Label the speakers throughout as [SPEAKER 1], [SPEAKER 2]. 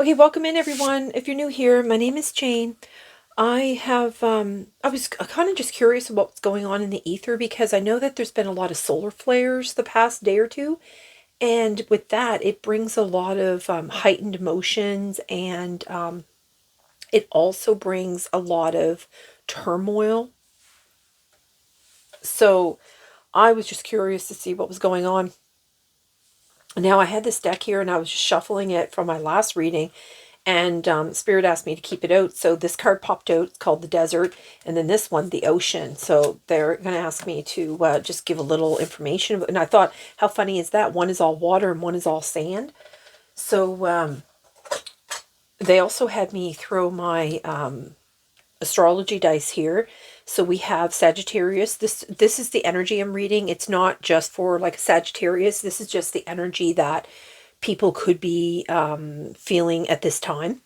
[SPEAKER 1] Okay, welcome in everyone. If you're new here, my name is Jane. I was kind of just curious about what's going on in the ether because I know that there's been a lot of solar flares the past day or two. And with that, it brings a lot of heightened emotions and it also brings a lot of turmoil. So I was just curious to see what was going on. Now I had this deck here and I was just shuffling it from my last reading, and Spirit asked me to keep it out. So this card popped out. It's called the Desert, and then this one, the Ocean. So they're going to ask me to just give a little information. And I thought, how funny is that? One is all water and one is all sand. So they also had me throw my astrology dice here. So we have Sagittarius. This is the energy I'm reading. It's not just for like Sagittarius. This is just the energy that people could be feeling at this time.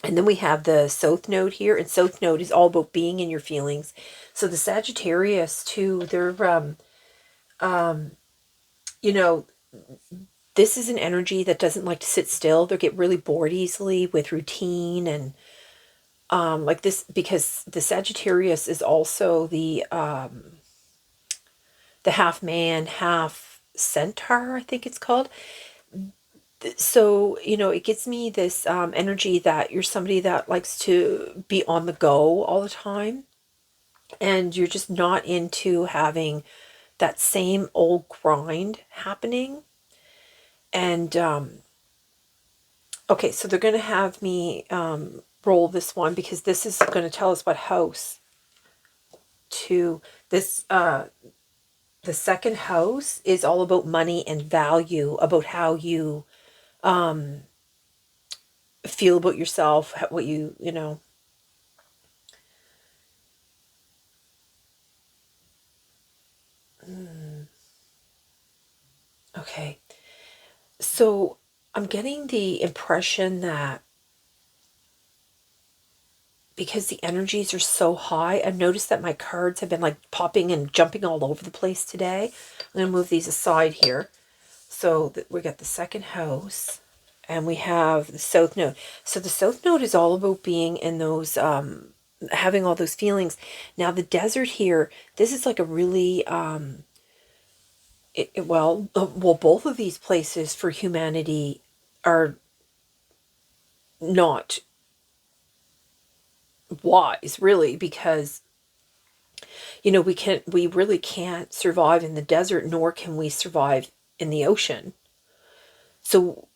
[SPEAKER 1] And then we have the South Node here, and South Node is all about being in your feelings. So the Sagittarius too, they're you know, this is an energy that doesn't like to sit still. They get really bored easily with routine and like this, because the Sagittarius is also the half man, half centaur, I think it's called. So, it gives me this energy that you're somebody that likes to be on the go all the time, and you're just not into having that same old grind happening. And okay, so they're going to have me roll this one because this is going to tell us what house to this. The second house is all about money and value, about how you feel about yourself, what you know. Okay, so I'm getting the impression that because the energies are so high, I've noticed that my cards have been like popping and jumping all over the place today. I'm going to move these aside here. So that we got the second house and we have the South Node. So the South Node is all about being in those, having all those feelings. Now the desert here, this is like a really, well, both of these places for humanity are not wise, really, because we really can't survive in the desert, nor can we survive in the ocean. So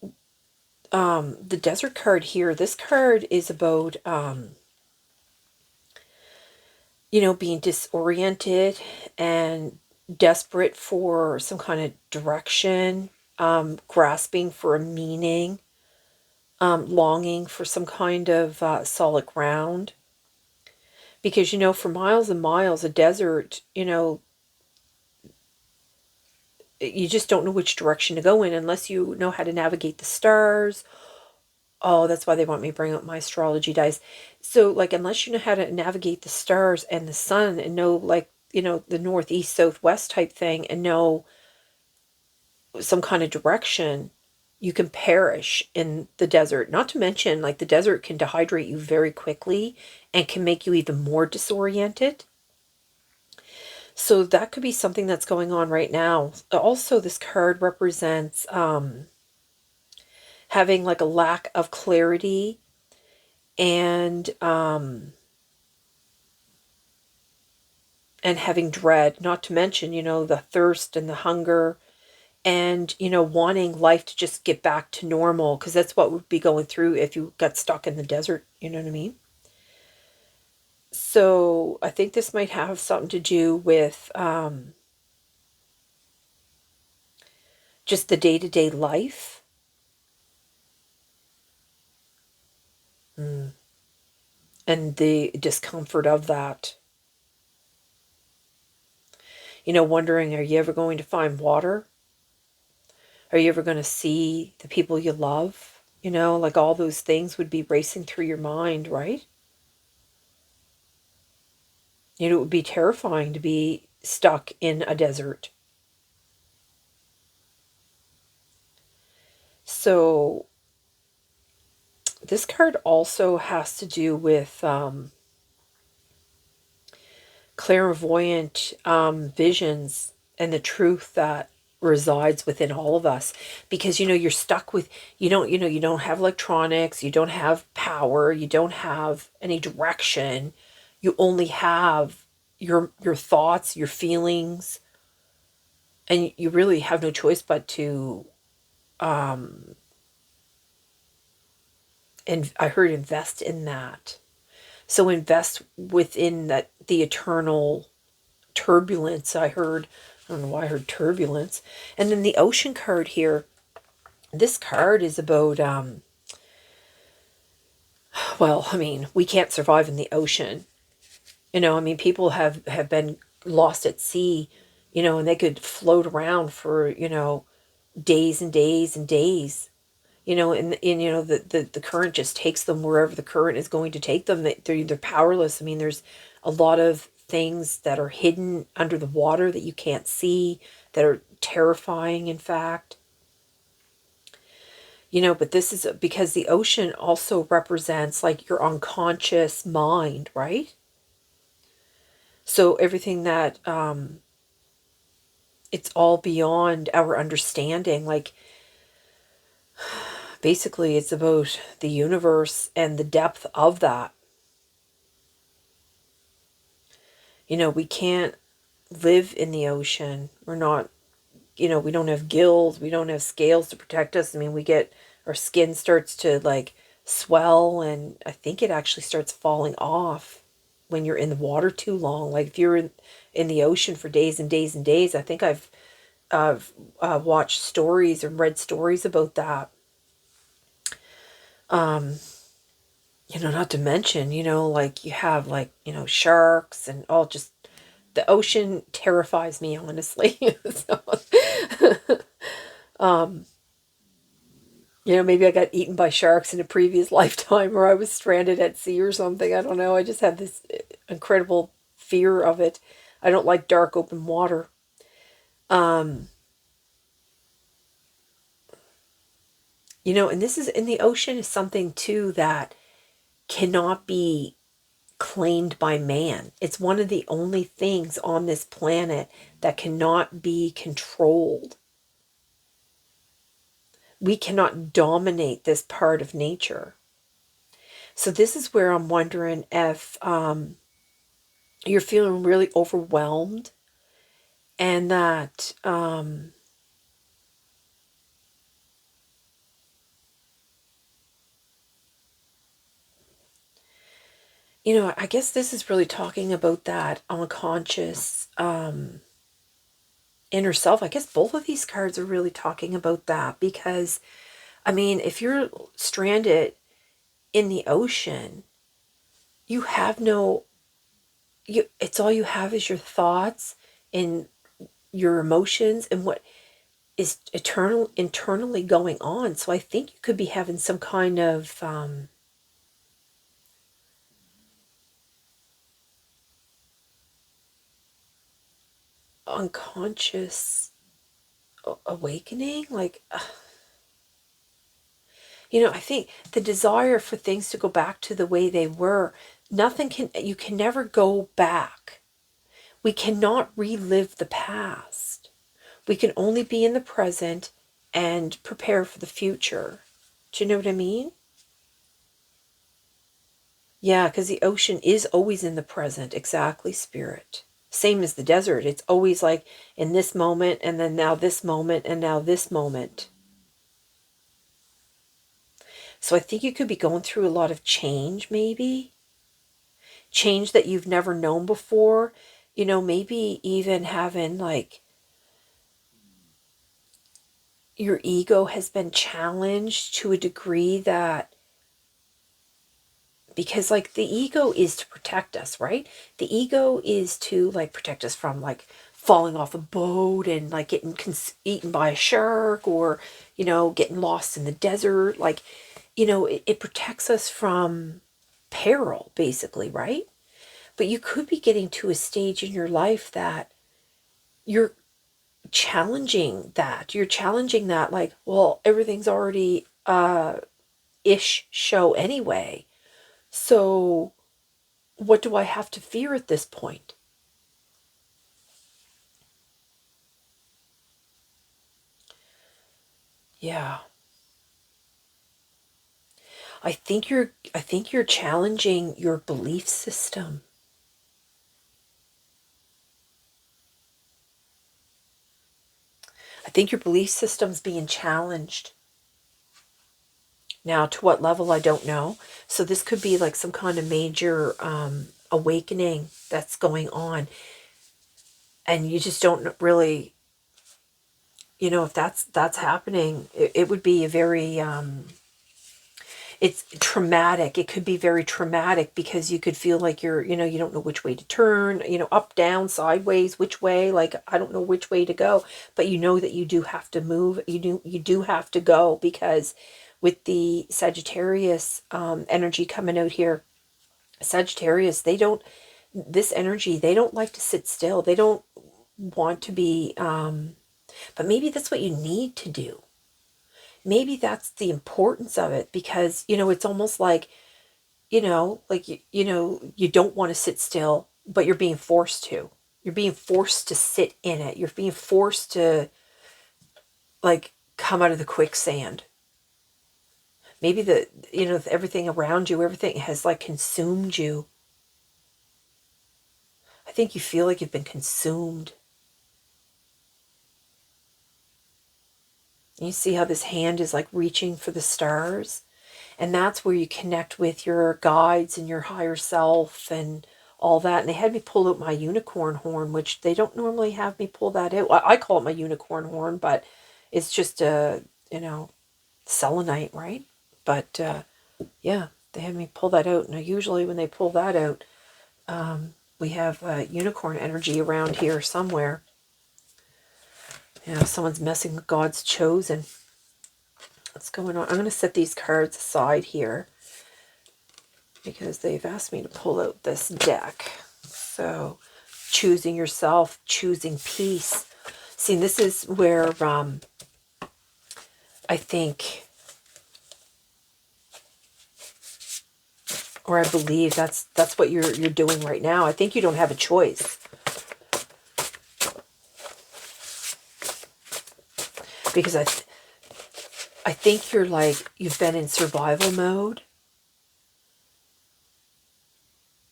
[SPEAKER 1] the desert card here, this card is about being disoriented and desperate for some kind of direction, grasping for a meaning, longing for some kind of solid ground. Because for miles and miles, a desert, you just don't know which direction to go in unless you know how to navigate the stars. Oh, that's why they want me to bring up my astrology dice. So, like, unless you know how to navigate the stars and the sun and know, like, the northeast, southwest type thing and know some kind of direction, you can perish in the desert. Not to mention, like, the desert can dehydrate you very quickly and can make you even more disoriented. So that could be something that's going on right now. Also, this card represents having like a lack of clarity and having dread, not to mention, the thirst and the hunger and, wanting life to just get back to normal, because that's what would be going through if you got stuck in the desert, you know what I mean? So I think this might have something to do with just the day-to-day life. And the discomfort of that. Wondering, are you ever going to find water? Are you ever going to see the people you love? Like all those things would be racing through your mind, right? It would be terrifying to be stuck in a desert. So this card also has to do with clairvoyant visions and the truth that resides within all of us, because you're stuck with, you don't have electronics, you don't have power, you don't have any direction, you only have your thoughts, your feelings, and you really have no choice but to and I heard invest in that. So invest within that, the eternal turbulence. I don't know why I heard turbulence. And then the ocean card here, this card is about, well, I mean, we can't survive in the ocean. I mean, people have been lost at sea, and they could float around for, days and days and days, and the current just takes them wherever the current is going to take them. They're powerless. I mean, there's a lot of things that are hidden under the water that you can't see, that are terrifying, in fact. But this is because the ocean also represents like your unconscious mind, right? So everything that it's all beyond our understanding. Like, basically, it's about the universe and the depth of that. We can't live in the ocean. We're not, we don't have gills, we don't have scales to protect us. I mean, our skin starts to like swell, and I think it actually starts falling off when you're in the water too long. Like if you're in the ocean for days and days and days, I think I've watched stories and read stories about that. Not to mention, like you have like, sharks and all, just the ocean terrifies me, honestly. So, maybe I got eaten by sharks in a previous lifetime, or I was stranded at sea or something. I don't know. I just have this incredible fear of it. I don't like dark open water. And this is in the ocean is something too that cannot be claimed by man. It's one of the only things on this planet that cannot be controlled. We cannot dominate this part of nature. So this is where I'm wondering if you're feeling really overwhelmed, and that I guess this is really talking about that unconscious inner self. I guess both of these cards are really talking about that, because I mean, if you're stranded in the ocean, you have no, it's all you have is your thoughts and your emotions and what is internally going on. So I think you could be having some kind of unconscious awakening. Like, I think the desire for things to go back to the way they were, you can never go back. We cannot relive the past. We can only be in the present and prepare for the future. Do you know what I mean? Yeah, because the ocean is always in the present. Exactly, spirit. Same as the desert. It's always like in this moment, and then now this moment, and now this moment. So I think you could be going through a lot of change, maybe. Change that you've never known before. Maybe even having like your ego has been challenged to a degree that, because like the ego is to protect us, right? The ego is to like protect us from like falling off a boat and like getting eaten by a shark, or getting lost in the desert. Like, it protects us from peril, basically, right? But you could be getting to a stage in your life that you're challenging that. You're challenging that, like, well, everything's already ish show anyway. So what do I have to fear at this point? Yeah. I think you're challenging your belief system. I think your belief system's being challenged. Now, to what level, I don't know. So this could be like some kind of major awakening that's going on. And you just don't really, if that's happening, it would be a very, it's traumatic. It could be very traumatic because you could feel like you don't know which way to turn, up, down, sideways, which way, like, I don't know which way to go, but you know that you do have to move. You do have to go, because with the Sagittarius energy coming out here, Sagittarius, this energy, they don't like to sit still. They don't want to be, but maybe that's what you need to do. Maybe that's the importance of it, because, it's almost like, you don't want to sit still, but you're being forced to. You're being forced to sit in it. You're being forced to, like, come out of the quicksand. Maybe everything around you, everything has, like, consumed you. I think you feel like you've been consumed. And you see how this hand is, like, reaching for the stars? And that's where you connect with your guides and your higher self and all that. And they had me pull out my unicorn horn, which they don't normally have me pull that out. I call it my unicorn horn, but it's just a, selenite, right? But yeah, they had me pull that out. Now, usually when they pull that out, we have unicorn energy around here somewhere. Someone's messing with God's chosen. What's going on? I'm going to set these cards aside here because they've asked me to pull out this deck. So, choosing yourself, choosing peace. See, this is where I think, or I believe that's what you're doing right now. I think you don't have a choice. Because I think you've been in survival mode.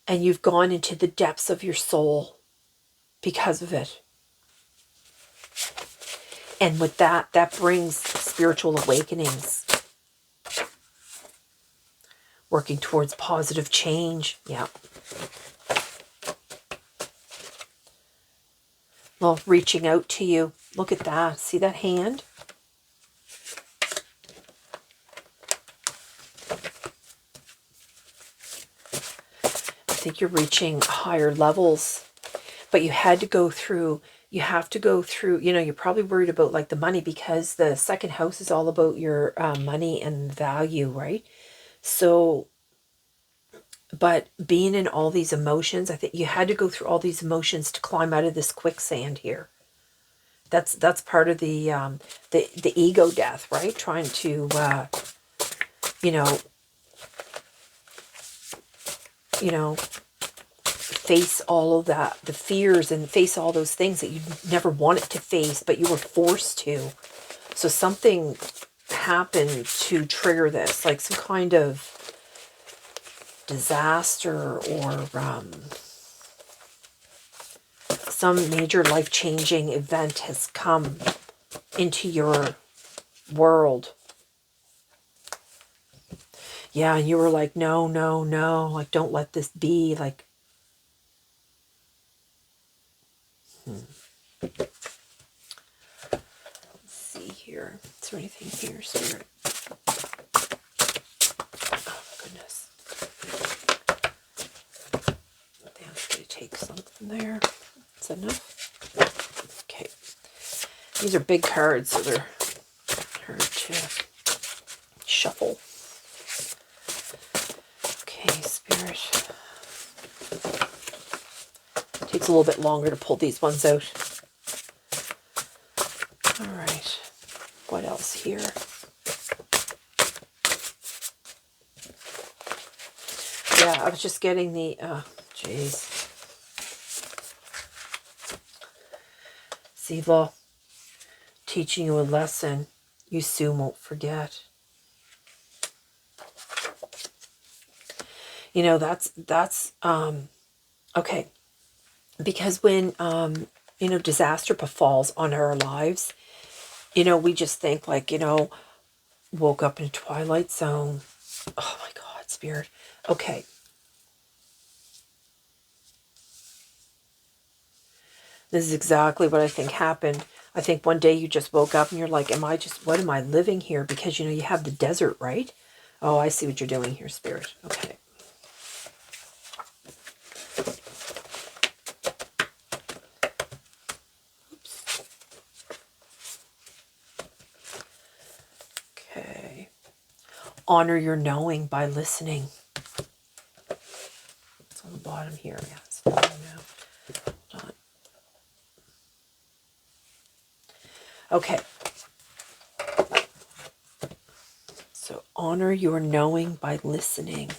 [SPEAKER 1] And you've gone into the depths of your soul because of it. And with that brings spiritual awakenings. Working towards positive change. Yeah. Well, reaching out to you. Look at that. See that hand? I think you're reaching higher levels. But you have to go through, you're probably worried about, like, the money, because the second house is all about your money and value, right? So, but being in all these emotions, I think you had to go through all these emotions to climb out of this quicksand here. That's part of the ego death, right? Trying to, face all of that, the fears, and face all those things that you never wanted to face, but you were forced to. So something happened to trigger this, like some kind of disaster or some major life-changing event has come into your world. Yeah, and you were like, no, no, no, like, don't let this be, like, Let's see here. Is there anything here, Spirit? Oh, goodness. Damn, I'm going to take something there. Is that enough? Okay. These are big cards, so they're hard to shuffle. Okay, Spirit. Takes a little bit longer to pull these ones out. All right. What else here? Yeah, I was just getting the, jeez. See, law, teaching you a lesson you soon won't forget. You know, that's okay. Because when, you know, disaster befalls on our lives, you know, we just think like, you know, woke up in a twilight zone. Oh my God, Spirit. Okay. This is exactly what I think happened. I think one day you just woke up and you're like, what am I living here? Because, you know, you have the desert, right? Oh, I see what you're doing here, Spirit. Okay. Oops. Okay. Honor your knowing by listening. It's on the bottom here. Yeah, it's on now. Hold on. Okay. So honor your knowing by listening.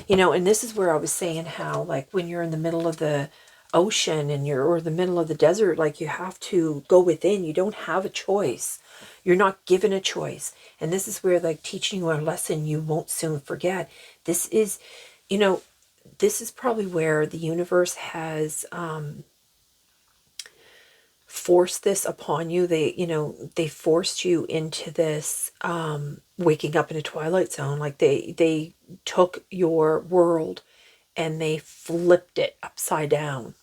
[SPEAKER 1] You know, and this is where I was saying how, like, when you're in the middle of the ocean and or the middle of the desert, like, you have to go within. You don't have a choice. You're not given a choice. And this is where, like, teaching you a lesson you won't soon forget. This is, you know, this is probably where the universe has forced this upon you. They forced you into this waking up in a twilight zone. Like, they took your world and they flipped it upside down.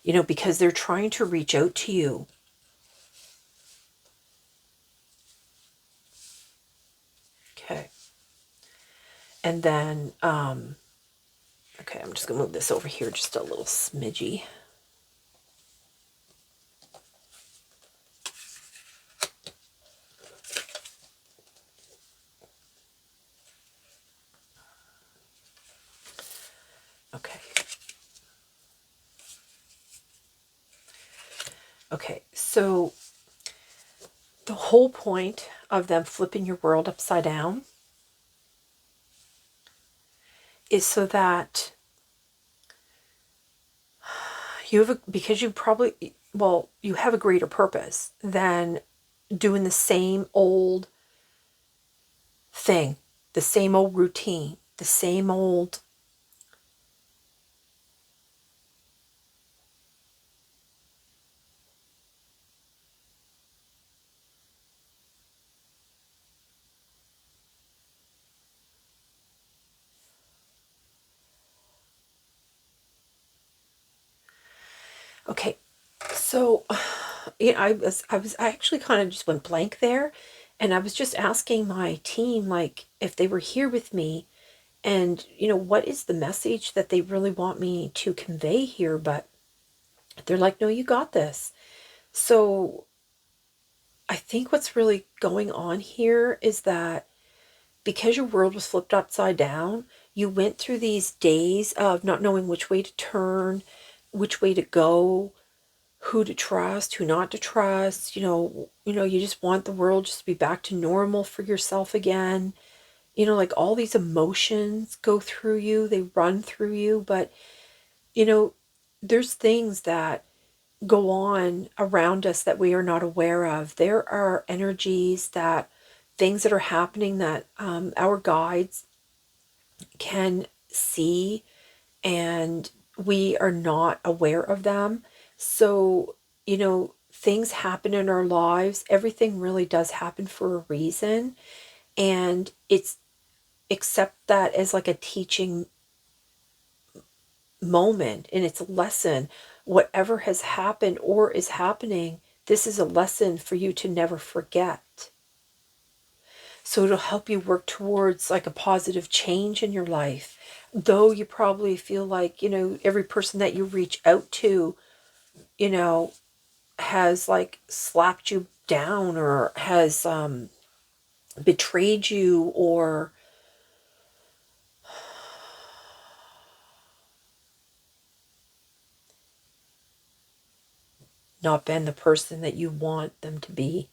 [SPEAKER 1] You know, because they're trying to reach out to you. Okay. And then, okay, I'm just going to move this over here just a little smidgy. Okay. Okay, so the whole point of them flipping your world upside down is so that because you probably, well, you have a greater purpose than doing the same old thing, the same old routine, the same old. Okay, so yeah, I actually kind of just went blank there, and I was just asking my team, like, if they were here with me, and, you know, what is the message that they really want me to convey here? But they're like, no, you got this. So I think what's really going on here is that because your world was flipped upside down, you went through these days of not knowing which way to turn, which way to go, who to trust, who not to trust. You just want the world just to be back to normal for yourself again. You know, like, all these emotions go through you, they run through you, but, you know, there's things that go on around us that we are not aware of. There are energies, that things that are happening that our guides can see, and we are not aware of them. So, you know, things happen in our lives. Everything really does happen for a reason. And it's, accept that as like a teaching moment, and it's a lesson. Whatever has happened or is happening, this is a lesson for you to never forget. So it'll help you work towards like a positive change in your life. Though you probably feel like, you know, every person that you reach out to, you know, has like slapped you down, or has betrayed you, or not been the person that you want them to be.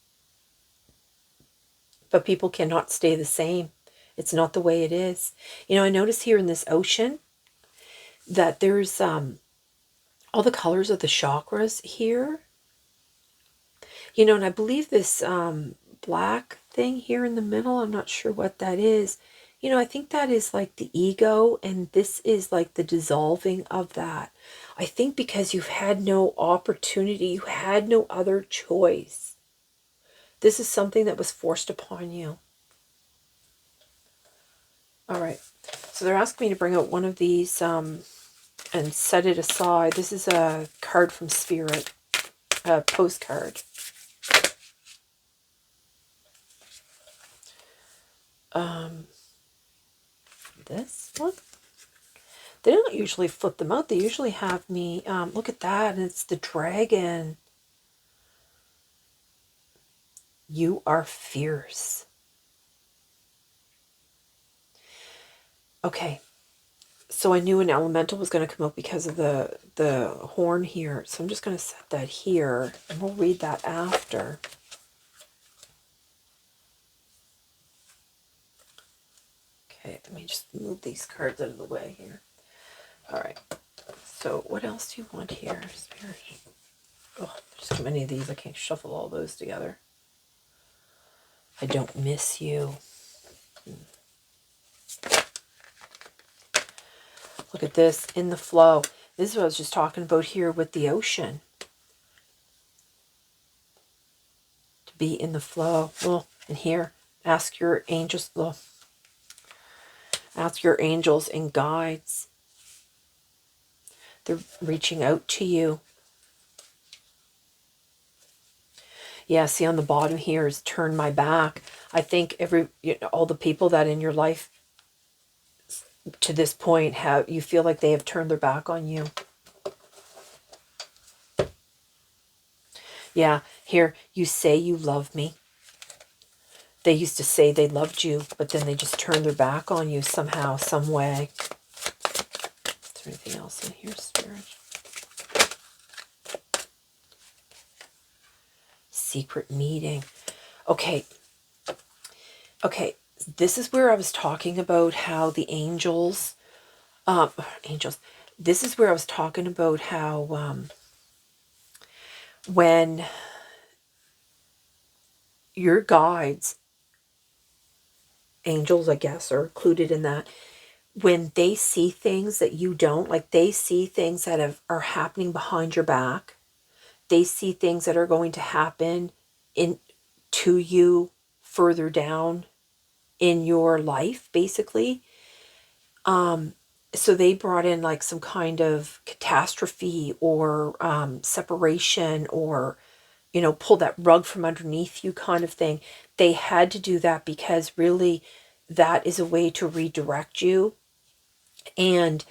[SPEAKER 1] But people cannot stay the same. It's not the way it is. You know, I notice here in this ocean that there's all the colors of the chakras here. You know, and I believe this black thing here in the middle, I'm not sure what that is. You know, I think that is like the ego, and this is like the dissolving of that. I think because you've had no opportunity, you had no other choice. This is something that was forced upon you. All right. So they're asking me to bring out one of these and set it aside. This is a card from Spirit, a postcard. This one. They don't usually flip them out. They usually have me, look at that, and it's the dragon. You are fierce. Okay, so I knew an elemental was going to come out because of the horn here. So I'm just going to set that here, and we'll read that after. Okay, let me just move these cards out of the way here. All right. So what else do you want here, Spirit? Oh, there's so many of these. I can't shuffle all those together. I don't miss you. Look at this, in the flow. This is what I was just talking about here with the ocean. To be in the flow. Well, and here, ask your angels. Well, ask your angels and guides. They're reaching out to you. Yeah, see on the bottom here is turn my back. I think all the people that in your life to this point you feel like they have turned their back on you. Yeah, here, you say you love me. They used to say they loved you, but then they just turned their back on you somehow, some way. Is there anything else in here, Spirit? Secret meeting. Okay. Okay, this is where I was talking about how the angels, this is where I was talking about how when your guides, angels, I guess, are included in that, when they see things that you don't, like they see things that are happening behind your back, they see things that are going to happen to you further down in your life, basically. So they brought in like some kind of catastrophe or separation, or, you know, pull that rug from underneath you kind of thing. They had to do that because really that is a way to redirect you. And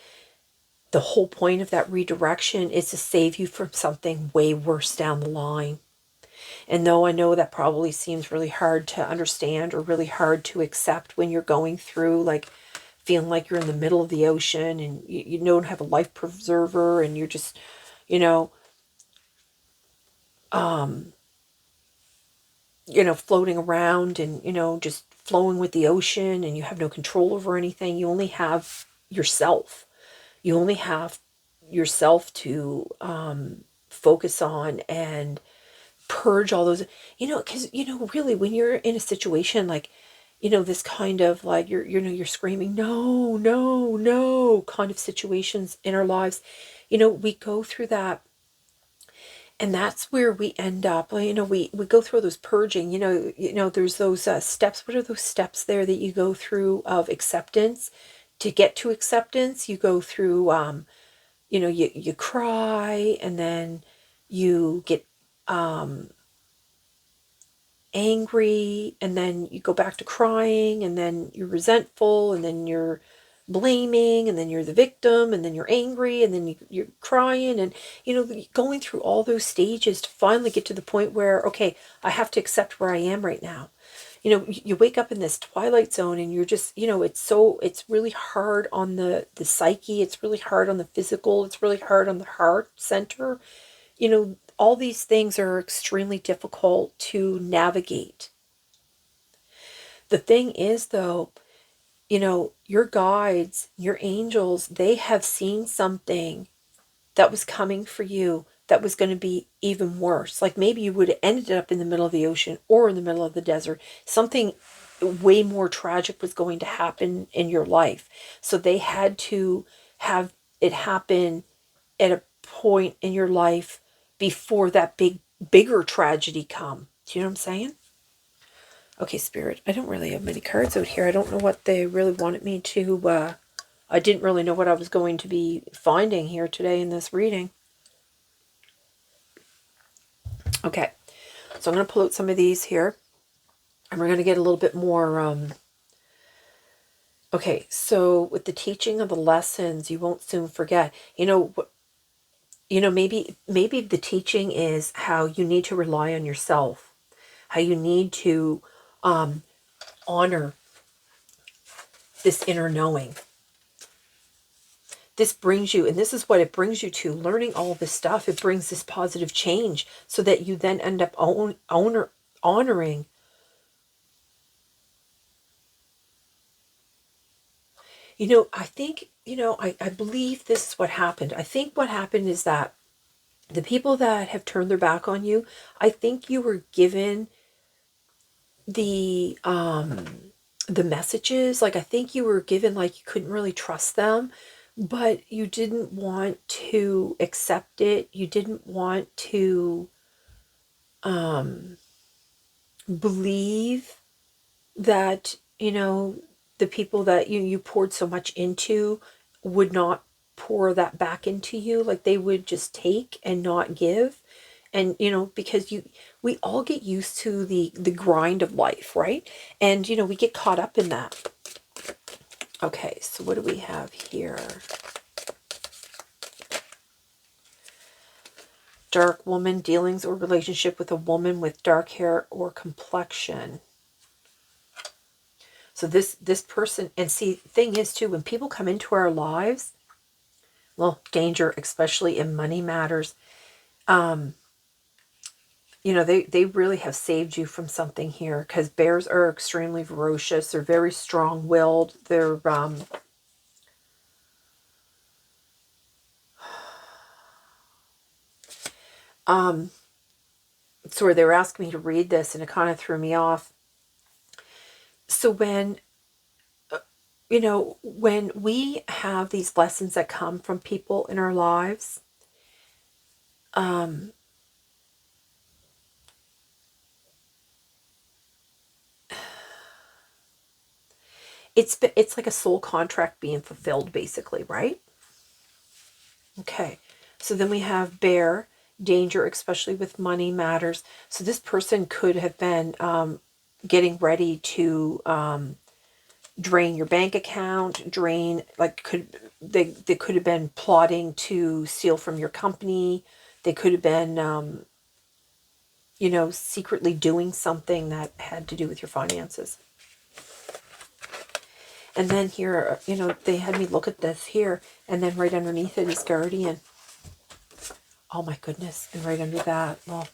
[SPEAKER 1] the whole point of that redirection is to save you from something way worse down the line. And though I know that probably seems really hard to understand or really hard to accept when you're going through, like, feeling like you're in the middle of the ocean and you don't have a life preserver and you're just, you know, floating around and, just flowing with the ocean, and you have no control over anything. You only have yourself. You only have yourself to focus on and purge all those, because, really when you're in a situation like, this kind of like, you're screaming, no, no, no kind of situations in our lives, we go through that. And that's where we end up. We go through those purging, there's those steps. What are those steps there that you go through of acceptance? To get to acceptance, you go through, you cry, and then you get angry, and then you go back to crying, and then you're resentful, and then you're blaming, and then you're the victim, and then you're angry, and then you're crying, and going through all those stages to finally get to the point where, okay, I have to accept where I am right now. You wake up in this twilight zone, and you're just, it's really hard on the psyche, it's really hard on the physical, it's really hard on the heart center. All these things are extremely difficult to navigate. The thing is, though, your guides, your angels, they have seen something that was coming for you that was going to be even worse. Like maybe you would have ended up in the middle of the ocean or in the middle of the desert. Something way more tragic was going to happen in your life. So they had to have it happen at a point in your life before that bigger tragedy come. Do you know what I'm saying? Okay, Spirit, I don't really have many cards out here. I don't know what they really wanted me to, I didn't really know what I was going to be finding here today in this reading. Okay, so I'm going to pull out some of these here, and we're going to get a little bit more, okay, so with the teaching of the lessons, you won't soon forget. Maybe the teaching is how you need to rely on yourself, how you need to honor this inner knowing. This brings you, and this is what it brings you to, learning all this stuff. It brings this positive change so that you then end up honoring. I think, I believe this is what happened. I think what happened is that the people that have turned their back on you, I think you were given the messages. Like, I think you were given, like, you couldn't really trust them, but you didn't want to accept it. You didn't want to believe that, the people that you poured so much into would not pour that back into you. Like, they would just take and not give. And because we all get used to the grind of life, right? And we get caught up in that. Okay, so what do we have here? Dark woman, dealings or relationship with a woman with dark hair or complexion. So this person, and see, thing is too, when people come into our lives, well, danger, especially in money matters, they really have saved you from something here, because bears are extremely ferocious. They're very strong-willed. They're sorry, they were asking me to read this, and it kind of threw me off. So when when we have these lessons that come from people in our lives, it's like a soul contract being fulfilled, basically, right? Okay, so then we have bear, danger, especially with money matters. So this person could have been getting ready to drain your bank account, they could have been plotting to steal from your company. They could have been secretly doing something that had to do with your finances. And then here, they had me look at this here, and then right underneath it is guardian. Oh my goodness. And right under that, well,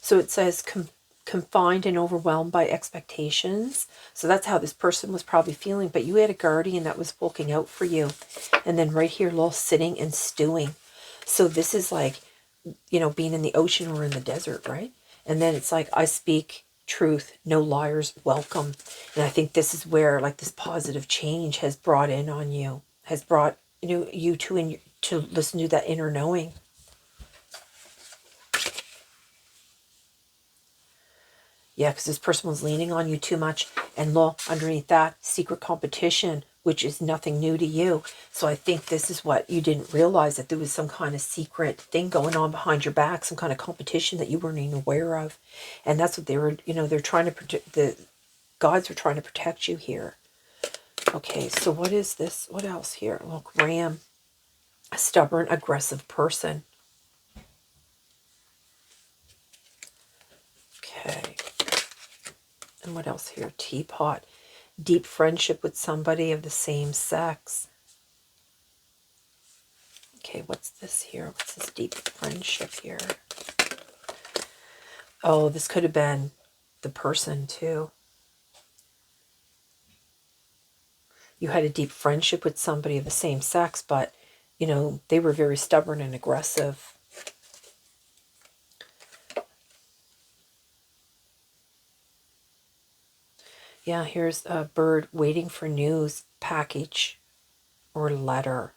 [SPEAKER 1] so it says confined and overwhelmed by expectations. So that's how this person was probably feeling. But you had a guardian that was looking out for you. And then right here, little sitting and stewing. So this is like, being in the ocean or in the desert, right? And then it's like, I speak truth, no liars, welcome. And I think this is where, like, this positive change has brought in on you, has brought you to listen to that inner knowing. Yeah, because this person was leaning on you too much. And look, underneath that, secret competition, which is nothing new to you. So I think this is what you didn't realize, that there was some kind of secret thing going on behind your back, some kind of competition that you weren't even aware of. And that's what they were, they're trying to protect, the gods are trying to protect you here. Okay, so what is this? What else here? Look, ram, a stubborn, aggressive person. Okay. And what else here? Teapot. Deep friendship with somebody of the same sex. Okay, what's this here? What's this deep friendship here? Oh, this could have been the person too. you had a deep friendship with somebody of the same sex, but, you know, they were very stubborn and aggressive. Yeah, here's a bird waiting for news, package, or letter.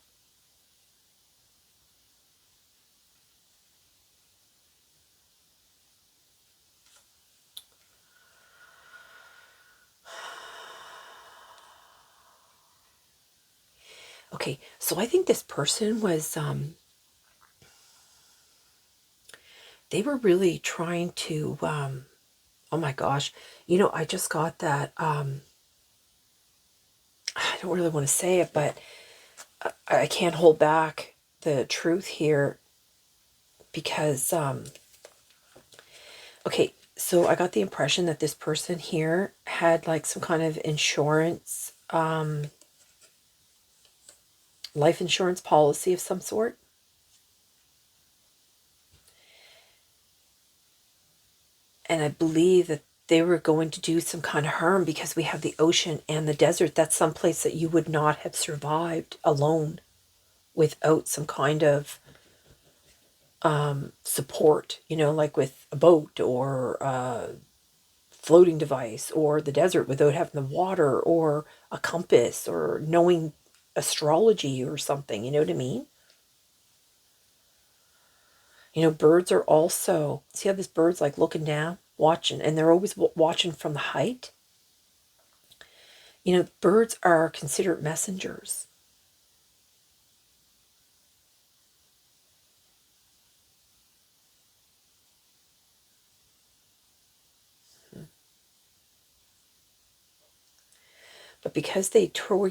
[SPEAKER 1] Okay, so I think this person was, they were really trying to, oh my gosh, you know, I just got that, I don't really want to say it, but I can't hold back the truth here because, okay, so I got the impression that this person here had like some kind of insurance, life insurance policy of some sort. And I believe that they were going to do some kind of harm because we have the ocean and the desert. That's some place that you would not have survived alone without some kind of support, you know, like with a boat or a floating device, or the desert without having the water or a compass or knowing astrology or something, you know what I mean? You know, birds are also, see how this bird's like looking down, watching, and they're always watching from the height. You know, birds are considered messengers. But because they tore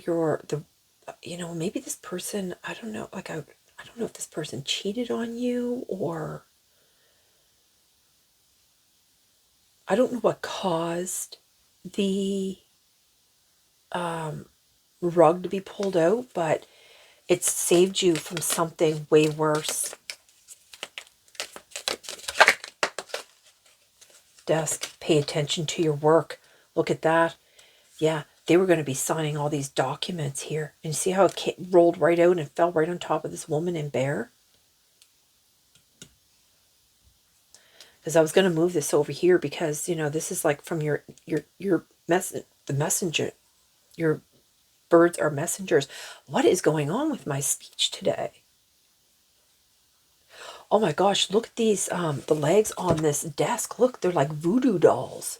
[SPEAKER 1] you know, maybe this person, I don't know, like I don't know if this person cheated on you, or I don't know what caused the rug to be pulled out, but it's saved you from something way worse. Desk, pay attention to your work. Look at that. Yeah, they were going to be signing all these documents here. And see how it rolled right out and fell right on top of this woman in bear? Because I was going to move this over here because, you know, this is like from your the messenger. Your birds are messengers. What is going on with my speech today? Oh my gosh, look at these, the legs on this desk. Look, they're like voodoo dolls.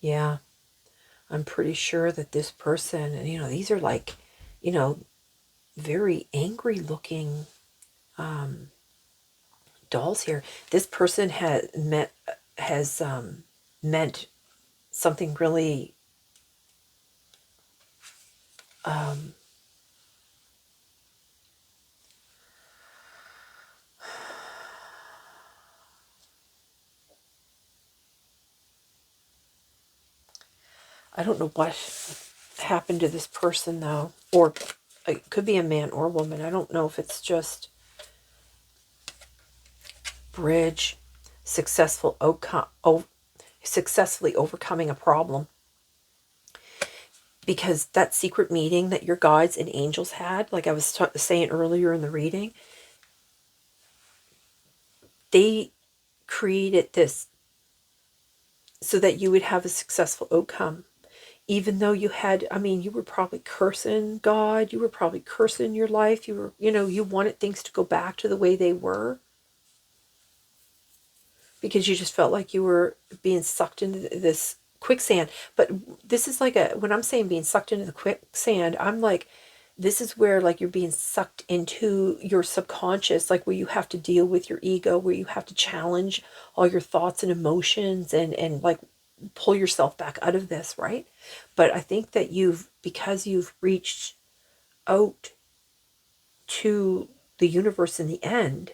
[SPEAKER 1] Yeah, I'm pretty sure that this person, and you know, these are like, you know, very angry looking dolls here. This person has meant something really I don't know what happened to this person though, or it could be a man or a woman. I don't know if it's just bridge, successful outcome, successfully overcoming a problem. Because that secret meeting that your guides and angels had, like I was saying earlier in the reading, they created this so that you would have a successful outcome. Even though you had, I mean, you were probably cursing God, you were probably cursing your life, you were, you know, you wanted things to go back to the way they were because you just felt like you were being sucked into this quicksand. But this is like when I'm saying being sucked into the quicksand, I'm like, this is where like you're being sucked into your subconscious, like where you have to deal with your ego, where you have to challenge all your thoughts and emotions and like pull yourself back out of this, right? But I think that because you've reached out to the universe in the end,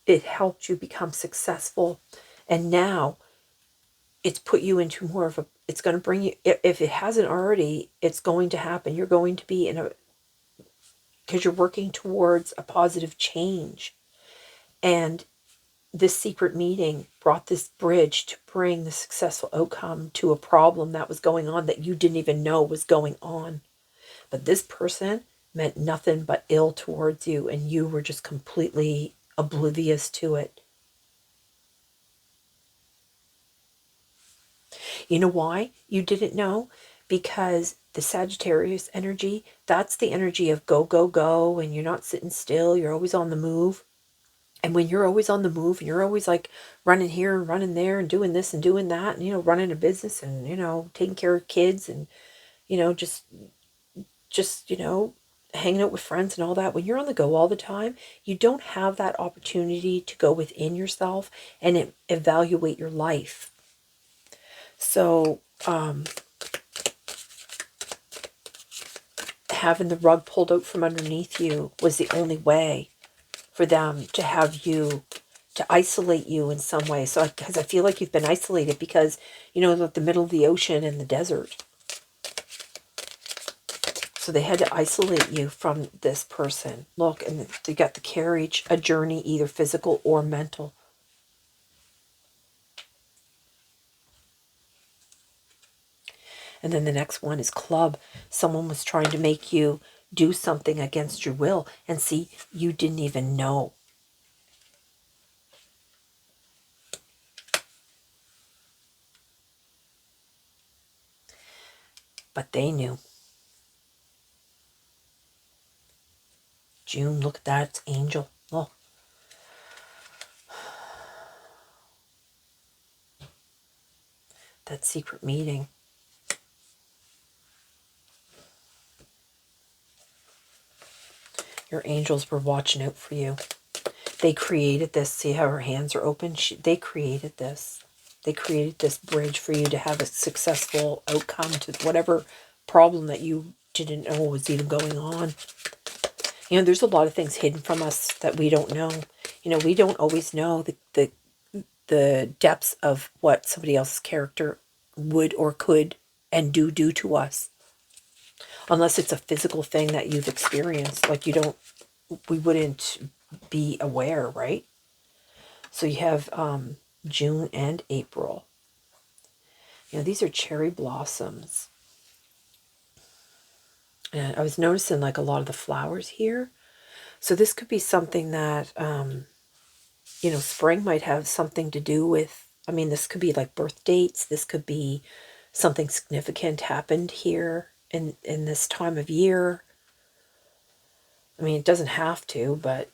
[SPEAKER 1] it helped you become successful. And now it's put you into more of it's going to bring you, if it hasn't already, it's going to happen. You're going to be because you're working towards a positive change. And this secret meeting brought this bridge to bring the successful outcome to a problem that was going on that you didn't even know was going on. But this person meant nothing but ill towards you, and you were just completely oblivious to it. You know why you didn't know? Because the Sagittarius energy, that's the energy of go, go, go, and you're not sitting still, you're always on the move. And when you're always on the move and you're always like running here and running there and doing this and doing that and, running a business and, taking care of kids and, just, hanging out with friends and all that, when you're on the go all the time, you don't have that opportunity to go within yourself and evaluate your life. So, having the rug pulled out from underneath you was the only way for them to have you, to isolate you in some way. So, because I feel like you've been isolated because, like the middle of the ocean and the desert. So they had to isolate you from this person. Look, and they got the carriage, a journey, either physical or mental. And then the next one is club. Someone was trying to make you do something against your will. And see, you didn't even know. But they knew. June, look at that. It's angel. Oh. That secret meeting. Your angels were watching out for you. They created this. See how her hands are open? They created this. They created this bridge for you to have a successful outcome to whatever problem that you didn't know was even going on. There's a lot of things hidden from us that we don't know. We don't always know the depths of what somebody else's character would or could and do to us. Unless it's a physical thing that you've experienced. Like we wouldn't be aware, right? So you have June and April. These are cherry blossoms. And I was noticing like a lot of the flowers here. So this could be something that, spring might have something to do with, this could be like birth dates. This could be something significant happened here in this time of year. It doesn't have to, but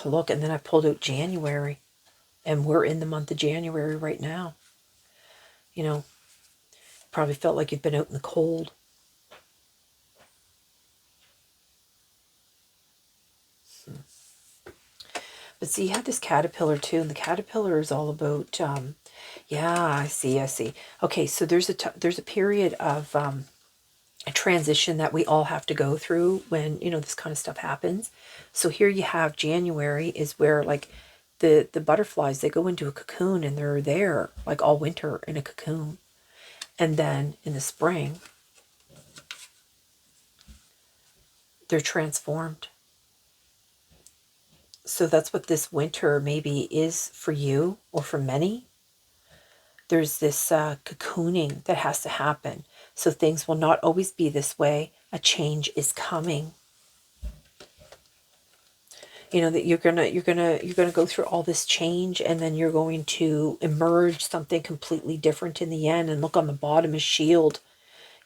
[SPEAKER 1] look, and then I pulled out January, and we're in the month of January right now. Probably felt like you've been out in the cold. But see, you have this caterpillar too, and the caterpillar is all about, yeah, I see. Okay, so there's a period of a transition that we all have to go through when, this kind of stuff happens. So here you have January is where like the butterflies, they go into a cocoon and they're there like all winter in a cocoon. And then in the spring, they're transformed. So that's what this winter maybe is for you or for many. There's this cocooning that has to happen. So things will not always be this way. A change is coming. That you're gonna go through all this change, and then you're going to emerge something completely different in the end. And look, on the bottom is shield.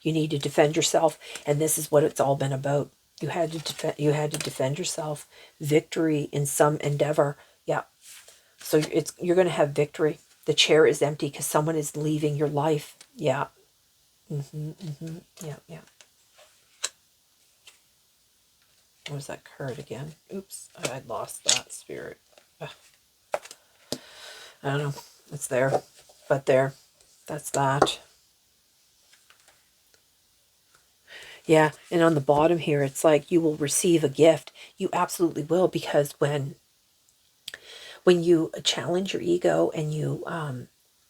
[SPEAKER 1] You need to defend yourself, and this is what it's all been about. You had to defend yourself. Victory in some endeavor. Yeah. So you're going to have victory. The chair is empty because someone is leaving your life. Yeah. Yeah. What was that card again? Oops, I lost that spirit. Ugh. I don't know. It's there. But there. That's that. Yeah, and on the bottom here, it's like you will receive a gift. You absolutely will, because when you challenge your ego and you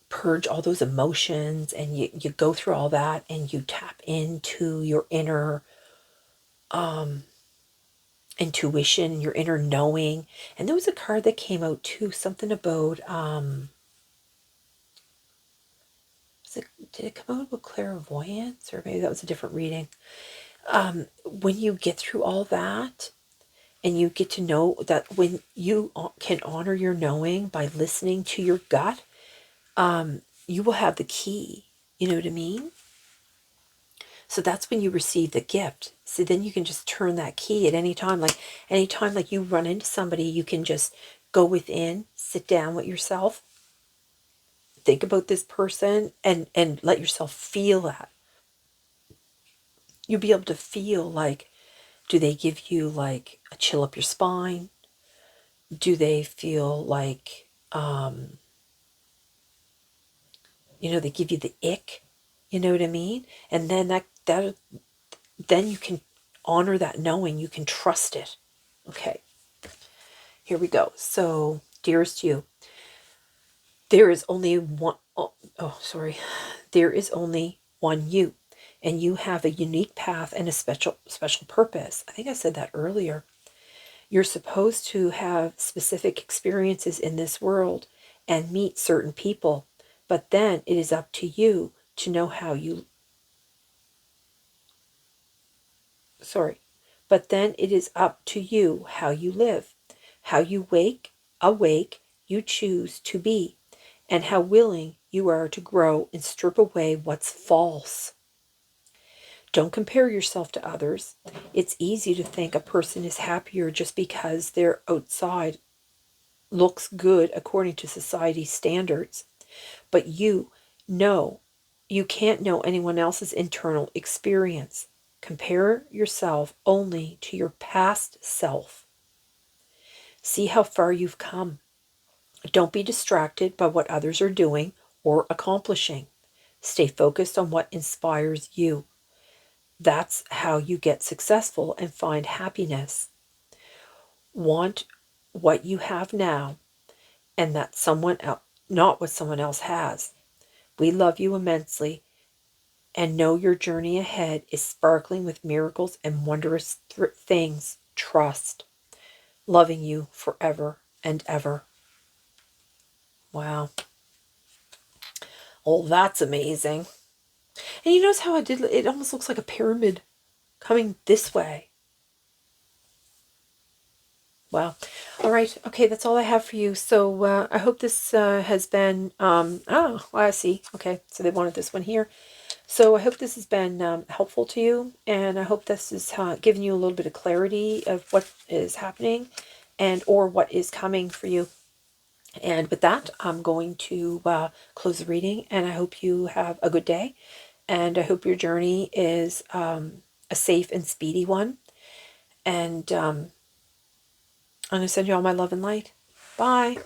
[SPEAKER 1] purge all those emotions and you go through all that and you tap into your inner intuition, your inner knowing. And there was a card that came out too, something about did it come out with clairvoyance, or maybe that was a different reading? When you get through all that and you get to know that when you can honor your knowing by listening to your gut, you will have the key. You know what I mean? So that's when you receive the gift. So then you can just turn that key at any time. Like anytime like you run into somebody, you can just go within, sit down with yourself, think about this person, and let yourself feel that. You'll be able to feel like, do they give you like a chill up your spine? Do they feel like they give you the ick? You know what I mean? And then then you can honor that knowing, you can trust it. Okay. Here we go. So, dearest you, there is only one, sorry. There is only one you, and you have a unique path and a special purpose. I think I said that earlier. You're supposed to have specific experiences in this world and meet certain people, but then it is up to you to know how you, but then it is up to you how you live, how you awake, you choose to be, and how willing you are to grow and strip away what's false. Don't compare yourself to others. It's easy to think a person is happier just because their outside looks good according to society's standards. But you can't know anyone else's internal experience. Compare yourself only to your past self. See how far you've come. Don't be distracted by what others are doing or accomplishing. Stay focused on what inspires you. That's how you get successful and find happiness. Want what you have now, and that someone else, not what someone else has. We love you immensely and know your journey ahead is sparkling with miracles and wondrous things. Trust. Loving you forever and ever. Wow. Oh, that's amazing. And you notice how I did, it almost looks like a pyramid coming this way. Wow. All right. Okay, that's all I have for you. So I hope this has been, I see. Okay, so they wanted this one here. So I hope this has been helpful to you, and I hope this is giving you a little bit of clarity of what is happening and or what is coming for you. And with that, I'm going to close the reading, and I hope you have a good day, and I hope your journey is a safe and speedy one. And I'm going to send you all my love and light. Bye.